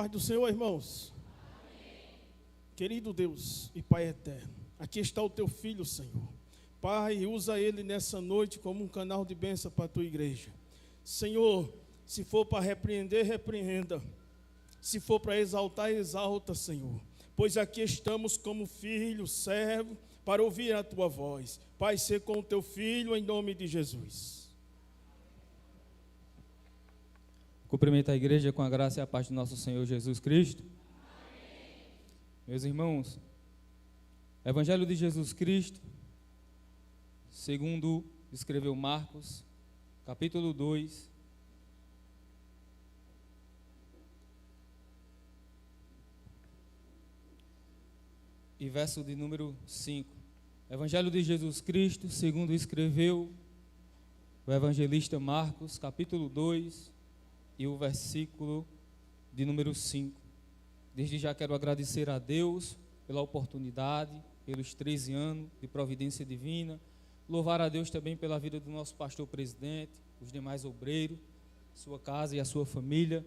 Paz do Senhor, irmãos. Amém. Querido Deus e Pai eterno, aqui está o teu filho, Senhor. Pai, usa ele nessa noite como um canal de bênção para a tua igreja. Senhor, se for para repreender, repreenda. Se for para exaltar, exalta, Senhor. Pois aqui estamos como filho, servo, para ouvir a tua voz. Pai, ser com o teu filho em nome de Jesus. Cumprimento a igreja com a graça e a paz do nosso Senhor Jesus Cristo. Amém. Meus irmãos, Evangelho de Jesus Cristo, segundo escreveu Marcos, capítulo 2, e verso de número 5. Evangelho de Jesus Cristo, segundo escreveu o evangelista Marcos, capítulo 2, e o versículo de número 5. Desde já quero agradecer a Deus pela oportunidade, pelos 13 anos de providência divina. Louvar a Deus também pela vida do nosso pastor presidente, os demais obreiros, sua casa e a sua família.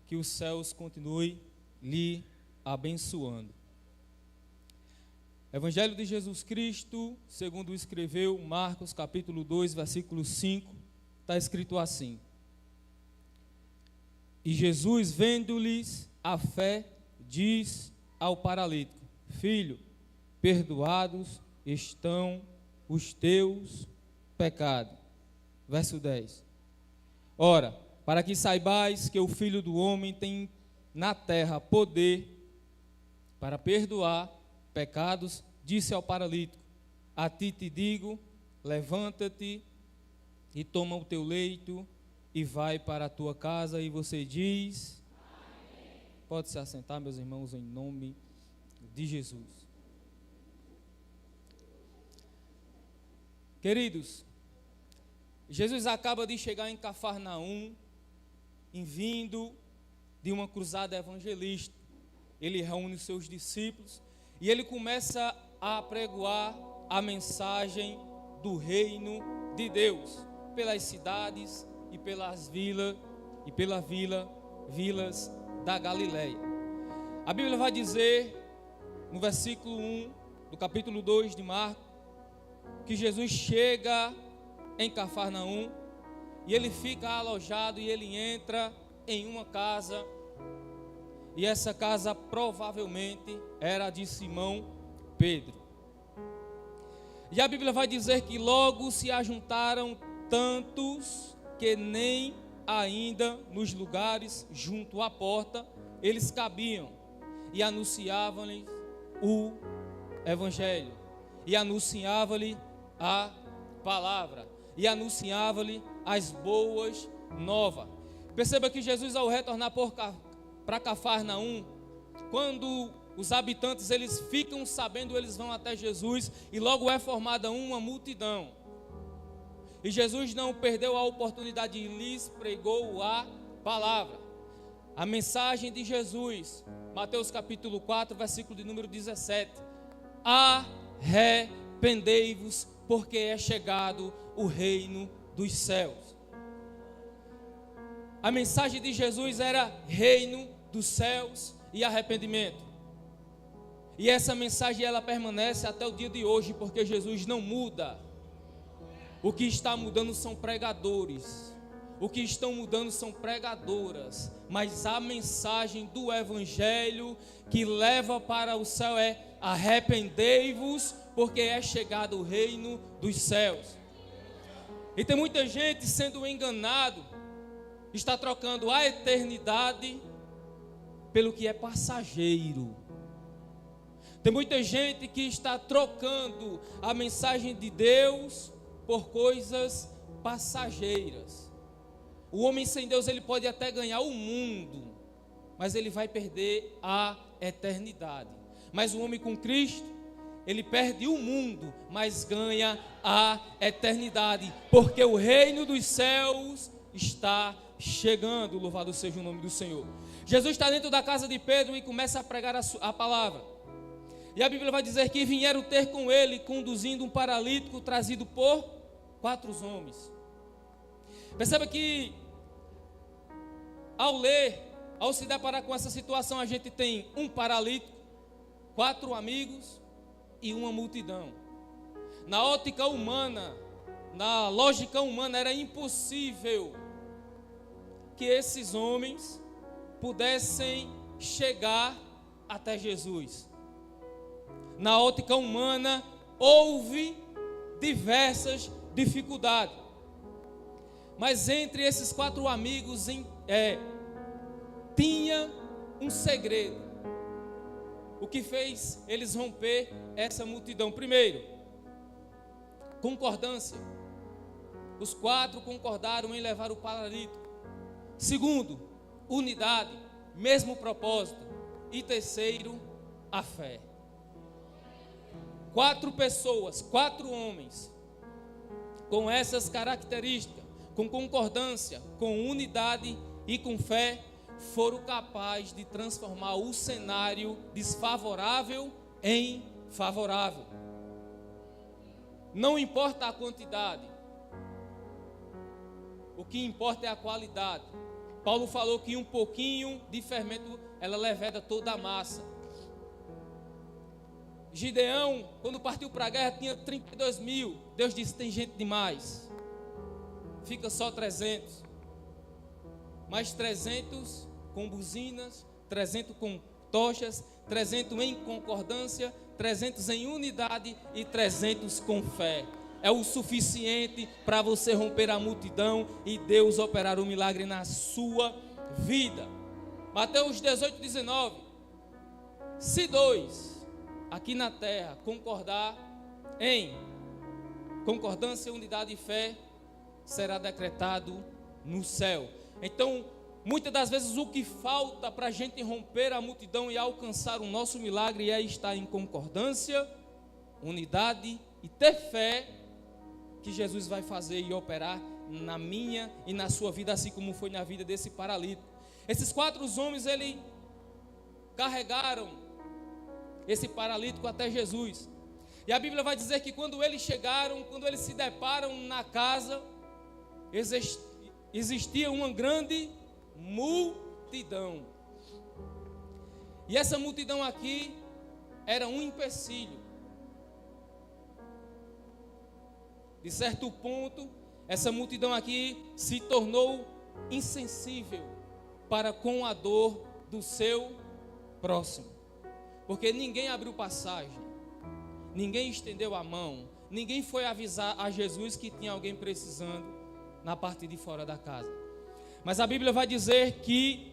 Que os céus continuem lhe abençoando. Evangelho de Jesus Cristo, segundo escreveu Marcos, capítulo 2, versículo 5, está escrito assim: E Jesus, vendo-lhes a fé, diz ao paralítico: Filho, perdoados estão os teus pecados. Verso 10. Ora, para que saibais que o Filho do Homem tem na terra poder para perdoar pecados, disse ao paralítico: A ti te digo, levanta-te e toma o teu leito e vai para a tua casa. E você diz: Amém. Pode se assentar, meus irmãos, em nome de Jesus. Queridos, Jesus acaba de chegar em Cafarnaum, em vindo de uma cruzada evangelista. Ele reúne os seus discípulos e ele começa a pregoar a mensagem do reino de Deus pelas cidades e pelas vilas vilas da Galileia. A Bíblia vai dizer no versículo 1 do capítulo 2 de Marcos que Jesus chega em Cafarnaum e ele fica alojado e ele entra em uma casa, e essa casa provavelmente era de Simão Pedro. E a Bíblia vai dizer que logo se ajuntaram tantos que nem ainda nos lugares junto à porta eles cabiam, e anunciavam-lhes o Evangelho, e anunciavam-lhe a palavra, e anunciavam-lhe as boas novas. Perceba que Jesus, ao retornar para Cafarnaum, quando os habitantes eles ficam sabendo, eles vão até Jesus e logo é formada uma multidão. E Jesus não perdeu a oportunidade e lhes pregou a palavra. A mensagem de Jesus, Mateus capítulo 4, versículo de número 17: Arrependei-vos, porque é chegado o reino dos céus. A mensagem de Jesus era reino dos céus e arrependimento. E essa mensagem ela permanece até o dia de hoje, porque Jesus não muda. O que está mudando são pregadores, o que estão mudando são pregadoras, mas a mensagem do Evangelho que leva para o céu é: arrependei-vos, porque é chegado o reino dos céus. E tem muita gente sendo enganado, está trocando a eternidade pelo que é passageiro. Tem muita gente que está trocando a mensagem de Deus por coisas passageiras. O homem sem Deus, ele pode até ganhar o mundo, mas ele vai perder a eternidade. Mas o homem com Cristo, ele perde o mundo, mas ganha a eternidade, porque o reino dos céus está chegando. Louvado seja o nome do Senhor. Jesus está dentro da casa de Pedro e começa a pregar a palavra. E a Bíblia vai dizer que vieram ter com ele, conduzindo um paralítico trazido por 4 homens. Perceba que ao ler ao se deparar com essa situação, a gente tem um paralítico, 4 amigos e uma multidão. Na ótica humana, na lógica humana, era impossível que esses homens pudessem chegar até Jesus. Na ótica humana, houve diversas dificuldades. Mas entre esses 4 amigos tinha um segredo. O que fez eles romper essa multidão? Primeiro, concordância. Os 4 concordaram em levar o paralítico. Segundo, unidade, mesmo propósito. E terceiro, a fé. 4 pessoas, 4 homens, com essas características, com concordância, com unidade e com fé, foram capazes de transformar o cenário desfavorável em favorável. Não importa a quantidade, o que importa é a qualidade. Paulo falou que um pouquinho de fermento, ela leveda toda a massa. Gideão, quando partiu para a guerra, tinha 32 mil. Deus disse: tem gente demais, fica só 300. Mais 300 com buzinas, 300 com tochas, 300 em concordância, 300 em unidade e 300 com fé. É o suficiente para você romper a multidão e Deus operar um milagre na sua vida. Mateus 18, 19. Se 2 aqui na terra concordar em concordância, unidade e fé, será decretado no céu. Então, muitas das vezes o que falta para a gente romper a multidão e alcançar o nosso milagre é estar em concordância, unidade e ter fé que Jesus vai fazer e operar na minha e na sua vida, assim como foi na vida desse paralítico. Esses 4 homens, eles carregaram esse paralítico até Jesus. E a Bíblia vai dizer que quando eles chegaram, quando eles se deparam na casa, existia uma grande multidão. E essa multidão aqui era um empecilho. De certo ponto, essa multidão aqui se tornou insensível para com a dor do seu próximo. Porque ninguém abriu passagem, ninguém estendeu a mão, ninguém foi avisar a Jesus que tinha alguém precisando na parte de fora da casa. Mas a Bíblia vai dizer que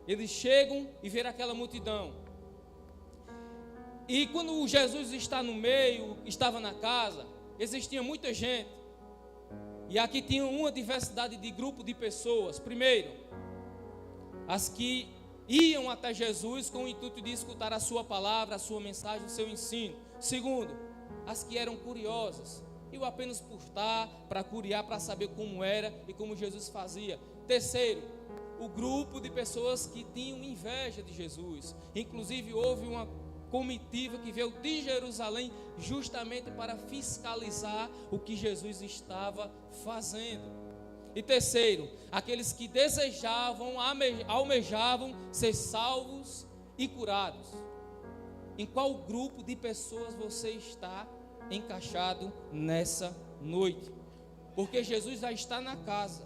eles chegam e veem aquela multidão. E quando Jesus está no meio, estava na casa, existia muita gente. E aqui tinha uma diversidade de grupo de pessoas. Primeiro, as que iam até Jesus com o intuito de escutar a sua palavra, a sua mensagem, o seu ensino. Segundo, as que eram curiosas, iam apenas por estar, para curiar, para saber como era e como Jesus fazia. Terceiro, o grupo de pessoas que tinham inveja de Jesus. Inclusive houve uma comitiva que veio de Jerusalém justamente para fiscalizar o que Jesus estava fazendo. E terceiro, aqueles que desejavam, almejavam ser salvos e curados. Em qual grupo de pessoas você está encaixado nessa noite? Porque Jesus já está na casa.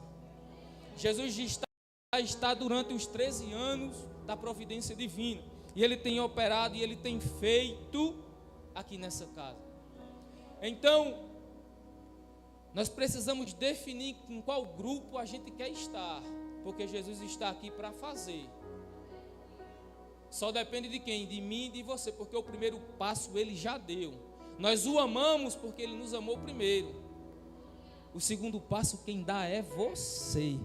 Jesus já está durante os 13 anos da providência divina. E Ele tem operado e Ele tem feito aqui nessa casa. Então, nós precisamos definir em qual grupo a gente quer estar. Porque Jesus está aqui para fazer. Só depende de quem? De mim e de você. Porque o primeiro passo Ele já deu. Nós o amamos porque Ele nos amou primeiro. O segundo passo quem dá é você.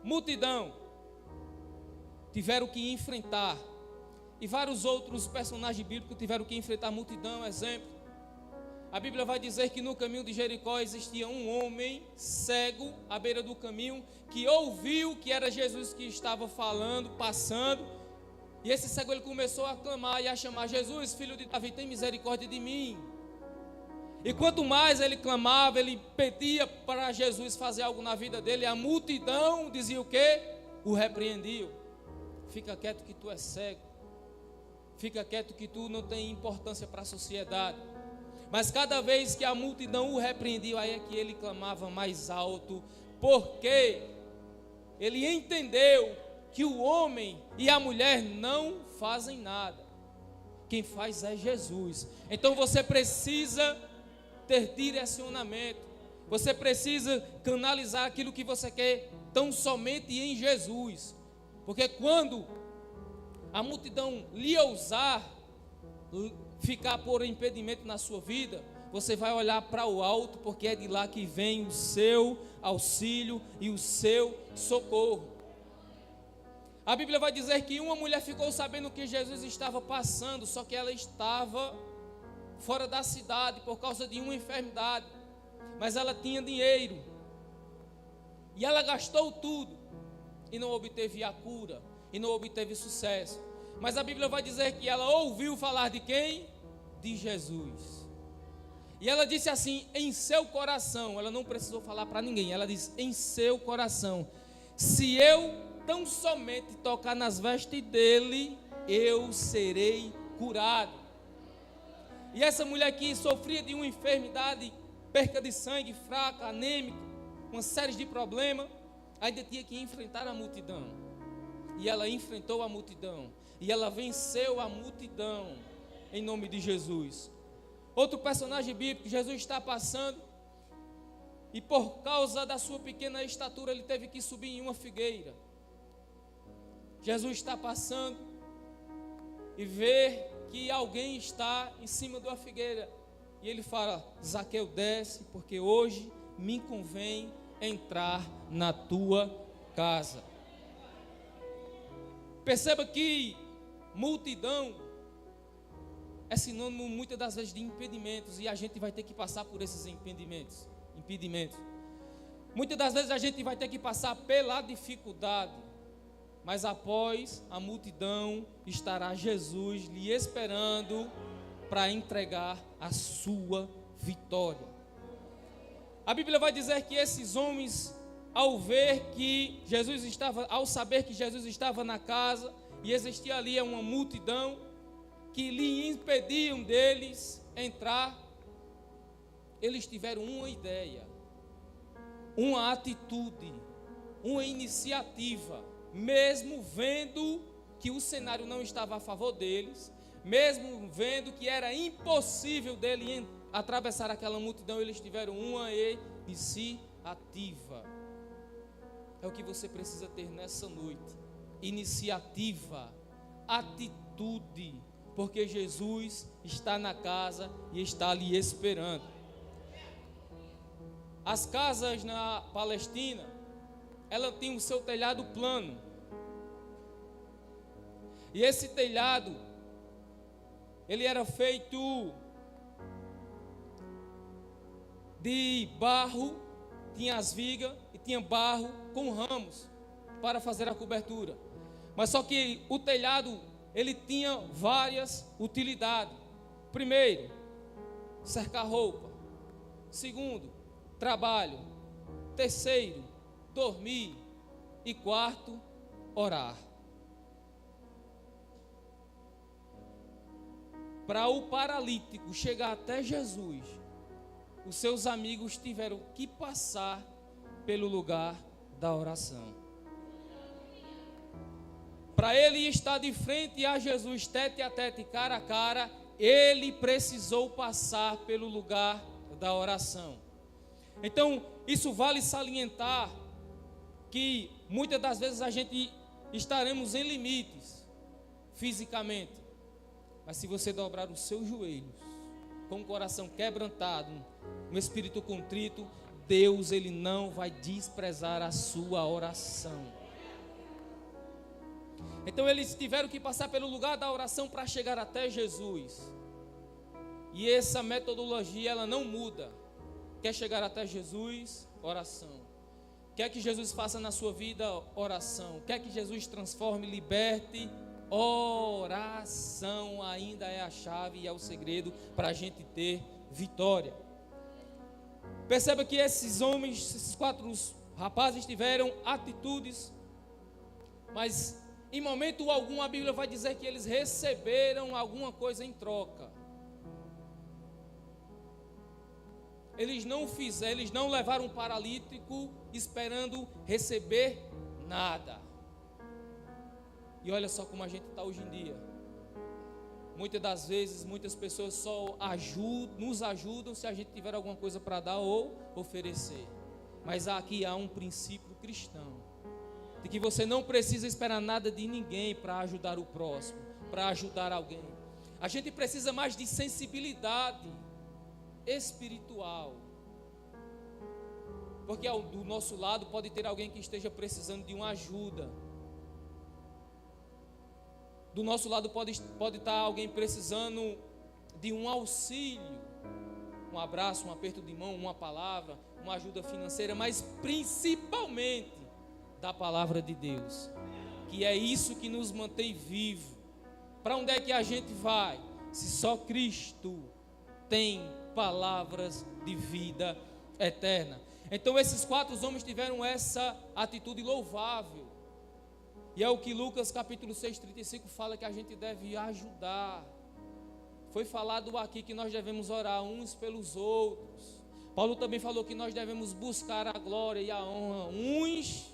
Multidão tiveram que enfrentar, e vários outros personagens bíblicos tiveram que enfrentar a multidão. Exemplo, a Bíblia vai dizer que no caminho de Jericó existia um homem cego à beira do caminho, que ouviu que era Jesus que estava falando, passando, e esse cego ele começou a clamar e a chamar: Jesus, filho de Davi, tem misericórdia de mim. E quanto mais ele clamava, ele pedia para Jesus fazer algo na vida dele, a multidão dizia o quê? o repreendiam: fica quieto que tu és cego, fica quieto que tu não tem importância para a sociedade. Mas cada vez que a multidão o repreendia, aí é que ele clamava mais alto, porque ele entendeu que o homem e a mulher não fazem nada, quem faz é Jesus. Então você precisa ter direcionamento, você precisa canalizar aquilo que você quer tão somente em Jesus, porque quando a multidão lhe ousar ficar por impedimento na sua vida, você vai olhar para o alto, porque é de lá que vem o seu auxílio e o seu socorro. A Bíblia vai dizer que uma mulher ficou sabendo que Jesus estava passando, só que ela estava fora da cidade por causa de uma enfermidade, mas ela tinha dinheiro, e ela gastou tudo, e não obteve a cura, e não obteve sucesso. Mas a Bíblia vai dizer que ela ouviu falar de quem? De Jesus. E ela disse assim, em seu coração, ela não precisou falar para ninguém, ela disse em seu coração: se eu tão somente tocar nas vestes dele, eu serei curado. E essa mulher que sofria de uma enfermidade, perca de sangue, fraca, anêmica, uma série de problemas, ainda tinha que enfrentar a multidão. E ela enfrentou a multidão, e ela venceu a multidão, em nome de Jesus. Outro personagem bíblico: Jesus está passando, e por causa da sua pequena estatura, ele teve que subir em uma figueira. Jesus está passando e vê que alguém está em cima de uma figueira, e ele fala: Zaqueu, desce, porque hoje me convém entrar na tua casa. Perceba que multidão é sinônimo muitas das vezes de impedimentos, e a gente vai ter que passar por esses impedimentos. Muitas das vezes a gente vai ter que passar pela dificuldade, mas após a multidão estará Jesus lhe esperando para entregar a sua vitória. A Bíblia vai dizer que esses homens, ao saber que Jesus estava na casa e existia ali uma multidão que lhe impediam deles entrar, eles tiveram uma ideia, uma atitude, uma iniciativa. Mesmo vendo que o cenário não estava a favor deles, mesmo vendo que era impossível dele atravessar aquela multidão, eles tiveram uma iniciativa. É o que você precisa ter nessa noite: iniciativa, atitude, porque Jesus está na casa e está lhe esperando. As casas na Palestina, ela tinha o seu telhado plano, e esse telhado, ele era feito de barro, tinha as vigas e tinha barro com ramos para fazer a cobertura. Mas só que o telhado, ele tinha várias utilidades. Primeiro, cercar roupa. Segundo, trabalho. Terceiro, dormir. E quarto, orar. Para o paralítico chegar até Jesus, os seus amigos tiveram que passar pelo lugar da oração. Para ele estar de frente a Jesus, tete a tete, cara a cara, ele precisou passar pelo lugar da oração. Então, isso vale salientar que muitas das vezes a gente estaremos em limites fisicamente, mas se você dobrar os seus joelhos, com o coração quebrantado, um espírito contrito, Deus, ele não vai desprezar a sua oração. Então eles tiveram que passar pelo lugar da oração para chegar até Jesus. E essa metodologia, ela não muda. Quer chegar até Jesus? Oração. Quer que Jesus faça na sua vida? Oração. Quer que Jesus transforme, liberte? Oração ainda é a chave e é o segredo para a gente ter vitória. Perceba que esses homens, esses 4 rapazes tiveram atitudes Mas em momento algum a Bíblia vai dizer que eles receberam alguma coisa em troca. Eles não levaram um paralítico esperando receber nada. E olha só como a gente está hoje em dia. Muitas das vezes, muitas pessoas só nos ajudam se a gente tiver alguma coisa para dar ou oferecer. Mas aqui há um princípio cristão, de que você não precisa esperar nada de ninguém para ajudar o próximo, para ajudar alguém. A gente precisa mais de sensibilidade espiritual. Porque do nosso lado pode ter alguém que esteja precisando de uma ajuda. Do nosso lado pode estar alguém precisando de um auxílio, um abraço, um aperto de mão, uma palavra, uma ajuda financeira, mas principalmente da palavra de Deus, que é isso que nos mantém vivos. Para onde é que a gente vai? Se só Cristo tem palavras de vida eterna. Então esses 4 homens tiveram essa atitude louvável. E é o que Lucas capítulo 6:35 fala, que a gente deve ajudar. Foi falado aqui que nós devemos orar uns pelos outros. Paulo também falou que nós devemos buscar a glória e a honra uns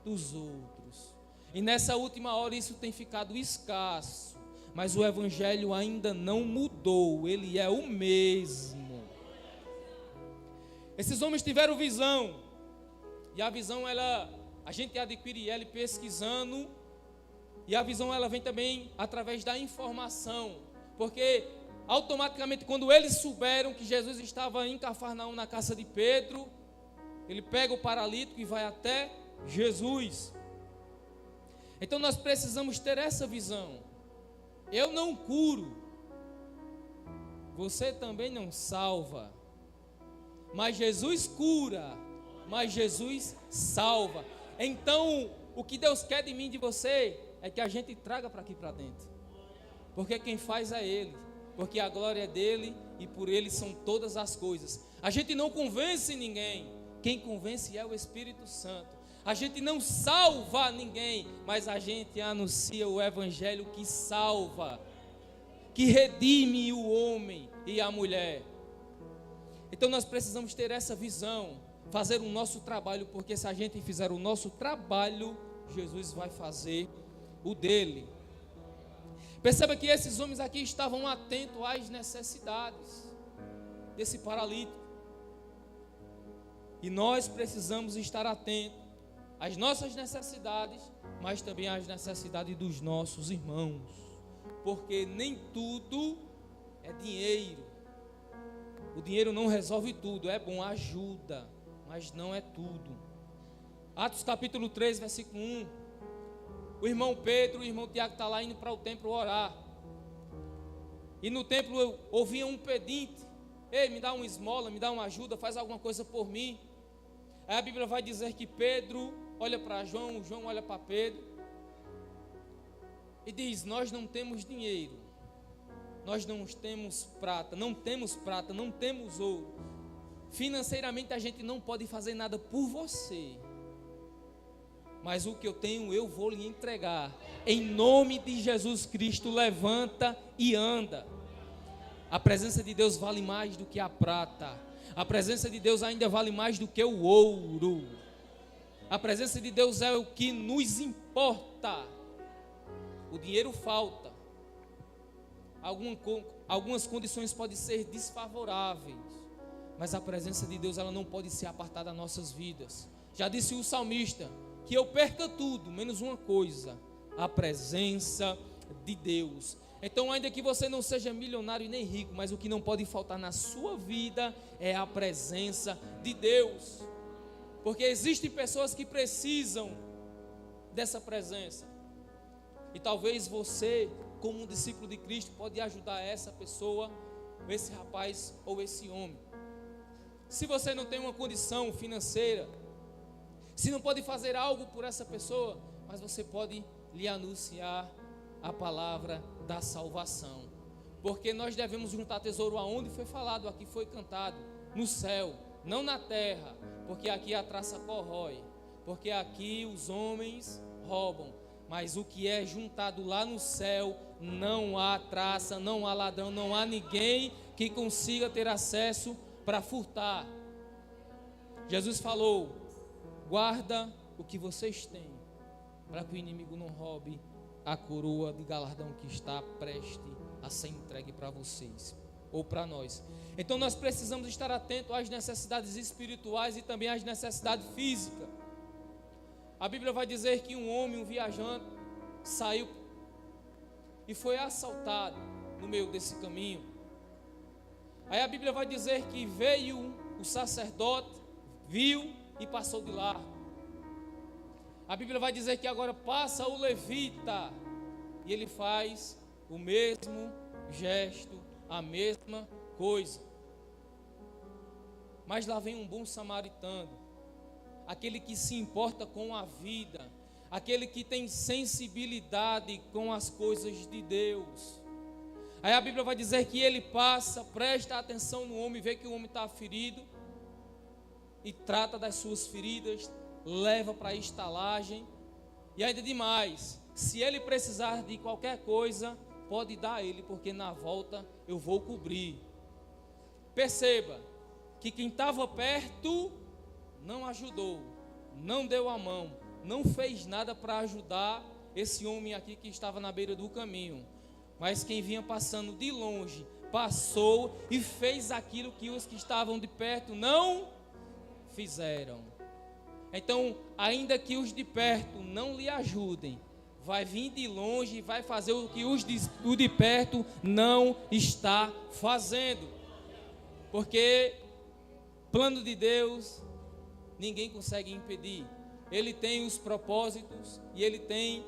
dos outros. E nessa última hora isso tem ficado escasso. Mas o evangelho ainda não mudou, ele é o mesmo. Esses homens tiveram visão. E a visão a gente adquire ela pesquisando, e a visão ela vem também através da informação, porque automaticamente quando eles souberam que Jesus estava em Cafarnaum na casa de Pedro, ele pega o paralítico e vai até Jesus. Então nós precisamos ter essa visão. Eu não curo, você também não salva, mas Jesus cura, mas Jesus salva. Então, o que Deus quer de mim e de você é que a gente traga para aqui para dentro. Porque quem faz é Ele. Porque a glória é dEle e por Ele são todas as coisas. A gente não convence ninguém. Quem convence é o Espírito Santo. A gente não salva ninguém, mas a gente anuncia o Evangelho que salva, que redime o homem e a mulher. Então nós precisamos ter essa visão, fazer o nosso trabalho, porque se a gente fizer o nosso trabalho, Jesus vai fazer o dele. Perceba que esses homens aqui estavam atentos às necessidades desse paralítico. E nós precisamos estar atentos às nossas necessidades, mas também às necessidades dos nossos irmãos. Porque nem tudo é dinheiro. O dinheiro não resolve tudo, é bom, ajuda, mas não é tudo. Atos capítulo 3, versículo 1. O irmão Pedro e o irmão Tiago estão lá indo para o templo orar. E no templo eu ouvia um pedinte: ei, me dá uma esmola, me dá uma ajuda, faz alguma coisa por mim. Aí a Bíblia vai dizer que Pedro olha para João, João olha para Pedro e diz: nós não temos dinheiro, nós não temos prata, não temos ouro. Financeiramente a gente não pode fazer nada por você, mas o que eu tenho eu vou lhe entregar. Em nome de Jesus Cristo, levanta e anda. A presença de Deus vale mais do que a prata. A presença de Deus ainda vale mais do que o ouro. A presença de Deus é o que nos importa. O dinheiro falta. Algumas condições podem ser desfavoráveis, mas a presença de Deus ela não pode ser apartada das nossas vidas. Já disse o salmista: que eu perca tudo, menos uma coisa, a presença de Deus. Então, ainda que você não seja milionário e nem rico, mas o que não pode faltar na sua vida é a presença de Deus. Porque existem pessoas que precisam dessa presença. E talvez você, como um discípulo de Cristo, pode ajudar essa pessoa, esse rapaz ou esse homem. Se você não tem uma condição financeira, se não pode fazer algo por essa pessoa, mas você pode lhe anunciar a palavra da salvação. Porque nós devemos juntar tesouro aonde foi falado, aqui foi cantado, no céu, não na terra, porque aqui a traça corrói, porque aqui os homens roubam. Mas o que é juntado lá no céu, não há traça, não há ladrão, não há ninguém que consiga ter acesso para furtar. Jesus falou: guarda o que vocês têm, para que o inimigo não roube a coroa de galardão que está prestes a ser entregue para vocês, ou para nós. Então nós precisamos estar atentos às necessidades espirituais e também às necessidades físicas. A Bíblia vai dizer que um homem, um viajante, saiu e foi assaltado no meio desse caminho. Aí a Bíblia vai dizer que veio o sacerdote, viu e passou de largo. A Bíblia vai dizer que agora passa o levita e ele faz o mesmo gesto, a mesma coisa. Mas lá vem um bom samaritano, aquele que se importa com a vida, aquele que tem sensibilidade com as coisas de Deus. Aí a Bíblia vai dizer que ele passa, presta atenção no homem, vê que o homem está ferido e trata das suas feridas, leva para a estalagem. E ainda demais, se ele precisar de qualquer coisa, pode dar a ele, porque na volta eu vou cobrir. Perceba que quem estava perto não ajudou, não deu a mão, não fez nada para ajudar esse homem aqui que estava na beira do caminho. Mas quem vinha passando de longe, passou e fez aquilo que os que estavam de perto não fizeram. Então, ainda que os de perto não lhe ajudem, vai vir de longe e vai fazer o que o de perto não está fazendo. Porque plano de Deus ninguém consegue impedir. Ele tem os propósitos e ele tem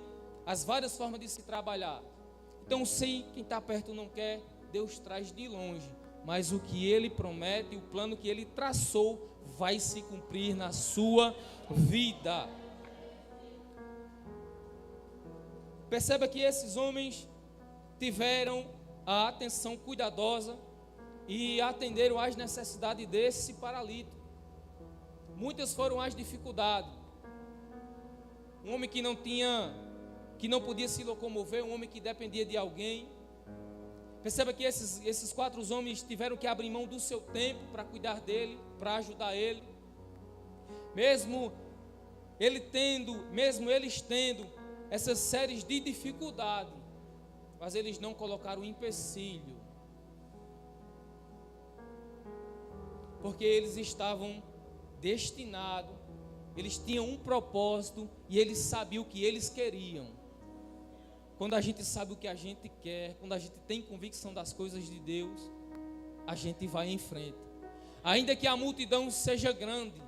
as várias formas de se trabalhar. Então, se quem está perto não quer, Deus traz de longe. Mas o que ele promete, o plano que ele traçou, vai se cumprir na sua vida. Perceba que esses homens tiveram a atenção cuidadosa e atenderam às necessidades desse paralítico. Muitas foram as dificuldades. Um homem que não podia se locomover, um homem que dependia de alguém. Perceba que esses 4 homens tiveram que abrir mão do seu tempo para cuidar dele, para ajudar ele. Mesmo eles tendo essas séries de dificuldades, mas eles não colocaram empecilho, porque eles estavam destinados, eles tinham um propósito e eles sabiam o que eles queriam. Quando a gente sabe o que a gente quer, quando a gente tem convicção das coisas de Deus, a gente vai em frente. Ainda que a multidão seja grande,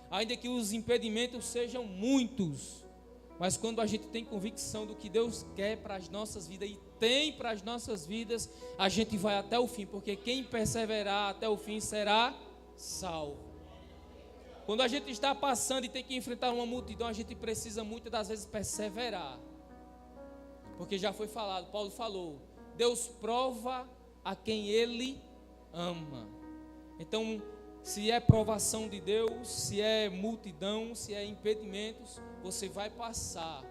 ainda que os impedimentos sejam muitos, mas quando a gente tem convicção do que Deus quer para as nossas vidas e tem para as nossas vidas, a gente vai até o fim, porque quem perseverar até o fim será salvo. Quando a gente está passando e tem que enfrentar uma multidão, a gente precisa muitas das vezes perseverar. Porque já foi falado, Paulo falou, Deus prova a quem Ele ama. Então, se é provação de Deus, se é multidão, se é impedimentos, você vai passar.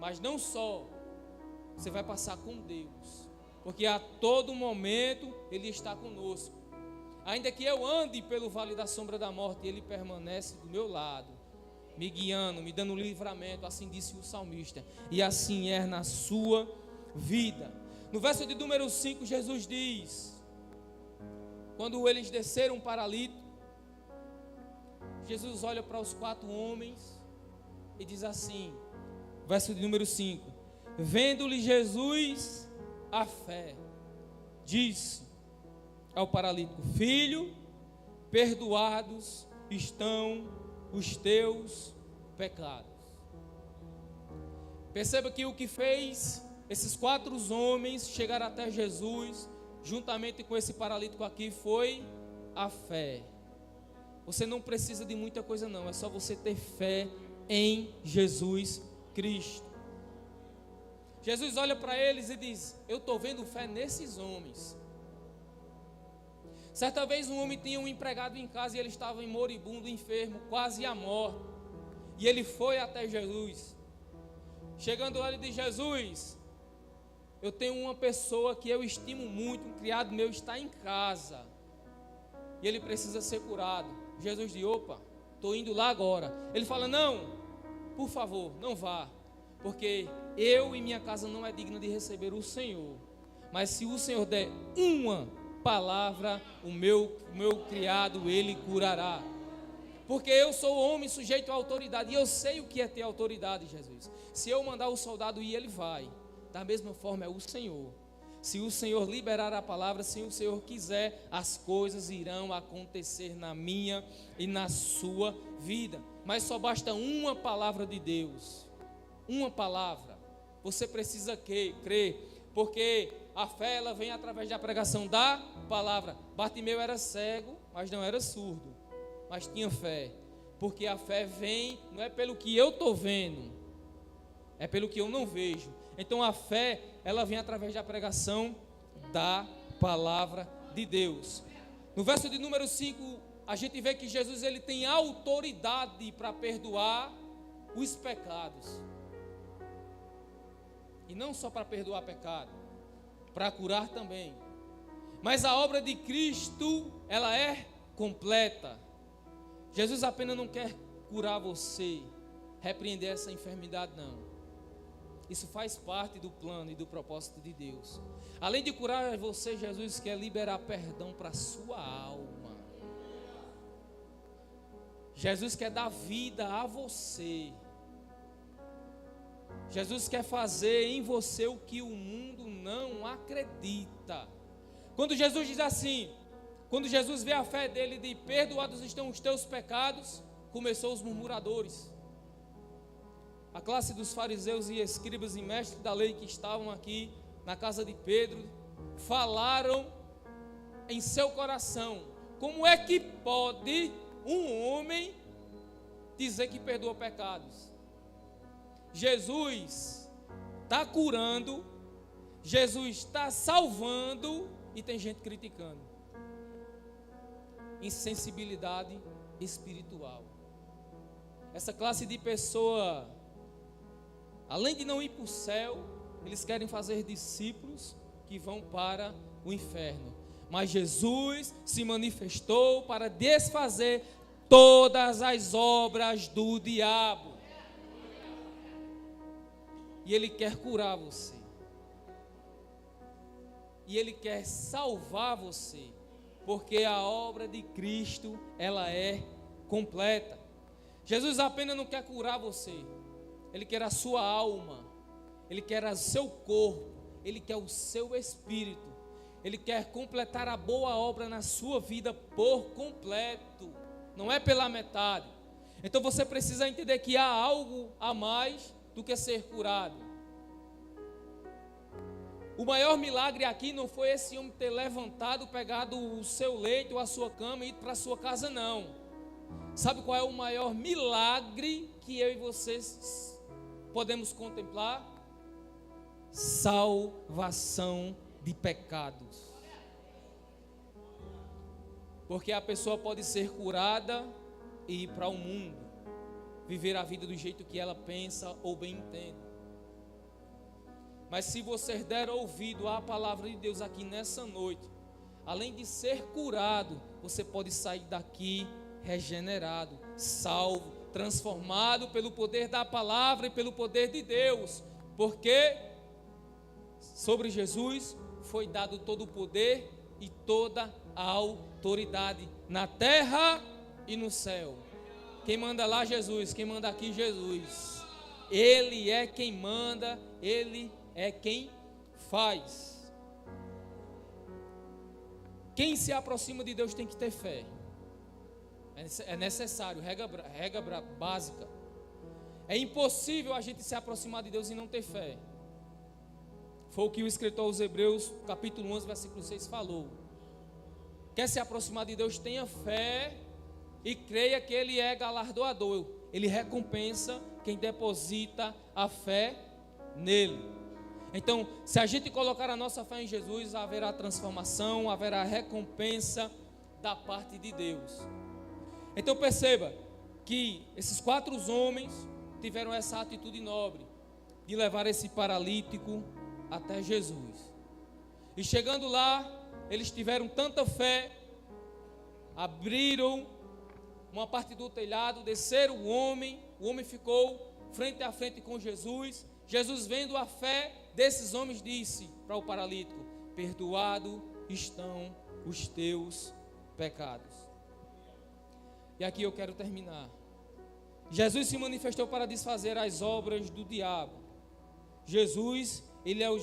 Mas não só, você vai passar com Deus. Porque a todo momento Ele está conosco. Ainda que eu ande pelo vale da sombra da morte, Ele permanece do meu lado, me guiando, me dando livramento, assim disse o salmista. E assim é na sua vida. No verso de número 5, Jesus diz, quando eles desceram paralítico, Jesus olha para os 4 homens e diz assim, verso de número 5, vendo-lhe Jesus a fé, disse ao paralítico, filho, perdoados estão os teus pecados. Perceba que o que fez esses 4 homens chegar até Jesus, juntamente com esse paralítico aqui, foi a fé. Você não precisa de muita coisa não, é só você ter fé em Jesus Cristo. Jesus olha para eles e diz, eu estou vendo fé nesses homens. Certa vez um homem tinha um empregado em casa e ele estava moribundo, enfermo, quase à morte. E ele foi até Jesus. Chegando lá, ele diz: Jesus, eu tenho uma pessoa que eu estimo muito, um criado meu está em casa, e ele precisa ser curado. Jesus diz: opa, estou indo lá agora. Ele fala: não, por favor, não vá, porque eu e minha casa não é digna de receber o Senhor. Mas se o Senhor der uma palavra, o meu criado, ele curará. Porque eu sou homem sujeito à autoridade, e eu sei o que é ter autoridade, Jesus. Se eu mandar o soldado ir, ele vai. Da mesma forma é o Senhor. Se o Senhor liberar a palavra, se o Senhor quiser, as coisas irão acontecer na minha e na sua vida. Mas só basta uma palavra de Deus. Uma palavra. Você precisa crer, porque a fé, ela vem através da pregação da palavra. Bartimeu era cego, mas não era surdo, mas tinha fé, porque a fé vem, não é pelo que eu estou vendo, é pelo que eu não vejo. Então a fé, ela vem através da pregação da palavra de Deus. No verso de número 5, a gente vê que Jesus, ele tem autoridade para perdoar os pecados. E não só para perdoar pecado, para curar também. Mas a obra de Cristo, ela é completa. Jesus apenas não quer curar você, repreender essa enfermidade, não. Isso faz parte do plano e do propósito de Deus. Além de curar você, Jesus quer liberar perdão para a sua alma. Jesus quer dar vida a você. Jesus quer fazer em você o que o mundo não acredita. Quando Jesus diz assim, quando Jesus vê a fé dele de perdoados estão os teus pecados, começou os murmuradores. A classe dos fariseus e escribas e mestres da lei que estavam aqui na casa de Pedro, falaram em seu coração: como é que pode um homem dizer que perdoa pecados? Jesus está curando, Jesus está salvando, e tem gente criticando. Insensibilidade espiritual. Essa classe de pessoa, além de não ir para o céu, eles querem fazer discípulos que vão para o inferno. Mas Jesus se manifestou para desfazer todas as obras do diabo. E Ele quer curar você. E Ele quer salvar você. Porque a obra de Cristo, ela é completa. Jesus apenas não quer curar você. Ele quer a sua alma. Ele quer o seu corpo. Ele quer o seu espírito. Ele quer completar a boa obra na sua vida por completo. Não é pela metade. Então você precisa entender que há algo a mais do que ser curado. O maior milagre aqui não foi esse homem ter levantado, pegado o seu leito, a sua cama e ido para a sua casa, não. Sabe qual é o maior milagre que eu e vocês podemos contemplar? Salvação de pecados. Porque a pessoa pode ser curada e ir para o mundo, viver a vida do jeito que ela pensa ou bem entende. Mas se você der ouvido à palavra de Deus aqui nessa noite, além de ser curado, você pode sair daqui regenerado, salvo, transformado pelo poder da palavra e pelo poder de Deus. Porque sobre Jesus foi dado todo o poder e toda a autoridade na terra e no céu. Quem manda lá? Jesus. Quem manda aqui? Jesus. Ele é quem manda, Ele é quem faz. Quem se aproxima de Deus tem que ter fé. É necessário, regra básica. É impossível a gente se aproximar de Deus e não ter fé. Foi o que o escritor aos Hebreus, capítulo 11, versículo 6 falou. Quer se aproximar de Deus, tenha fé e creia que Ele é galardoador. Ele recompensa quem deposita a fé nele. Então, se a gente colocar a nossa fé em Jesus, haverá transformação, haverá recompensa da parte de Deus. Então perceba que esses 4 homens tiveram essa atitude nobre. de levar esse paralítico até Jesus. E chegando lá, eles tiveram tanta fé, abriram uma parte do telhado, desceram o homem ficou frente a frente com Jesus. Jesus, vendo a fé desses homens, disse para o paralítico: perdoado estão os teus pecados. E aqui eu quero terminar. Jesus se manifestou para desfazer as obras do diabo. Jesus, ele é o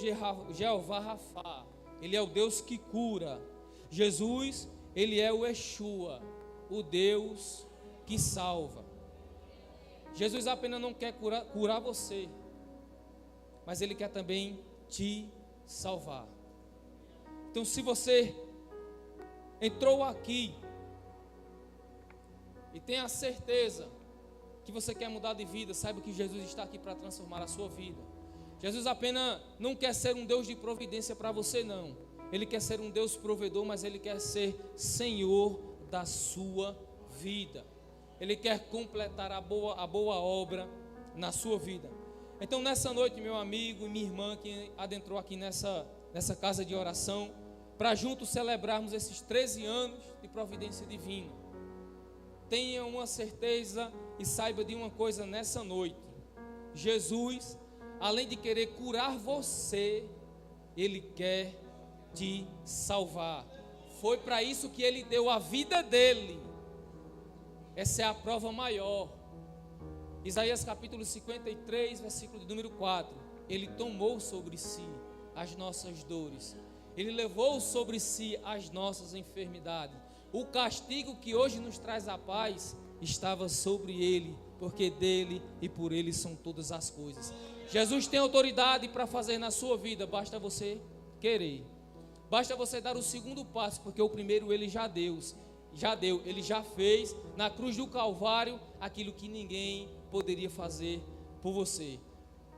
Jeová Rafá, ele é o Deus que cura. Jesus, ele é o Yeshua, o Deus que salva. Jesus apenas não quer curar você, mas ele quer também te salvar. Então, se você entrou aqui e tem a certeza que você quer mudar de vida, saiba que Jesus está aqui para transformar a sua vida. Jesus apenas não quer ser um Deus de providência para você, não. Ele quer ser um Deus provedor, mas ele quer ser Senhor da sua vida. Ele quer completar a boa obra na sua vida. Então, nessa noite, meu amigo e minha irmã que adentrou aqui nessa casa de oração, para juntos celebrarmos esses 13 anos de providência divina, tenha uma certeza e saiba de uma coisa nessa noite: Jesus, além de querer curar você, ele quer te salvar. Foi para isso que ele deu a vida dele. Essa é a prova maior. Isaías capítulo 53, versículo de número 4. Ele tomou sobre si as nossas dores, ele levou sobre si as nossas enfermidades. O castigo que hoje nos traz a paz estava sobre ele, porque dele e por ele são todas as coisas. Jesus tem autoridade para fazer na sua vida, basta você querer. Basta você dar o segundo passo, porque o primeiro ele já deu, ele já fez na cruz do Calvário aquilo que ninguém poderia fazer por você.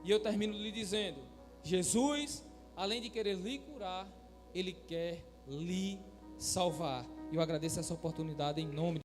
E eu termino lhe dizendo: Jesus, além de querer lhe curar, ele quer lhe salvar. Eu agradeço essa oportunidade em nome de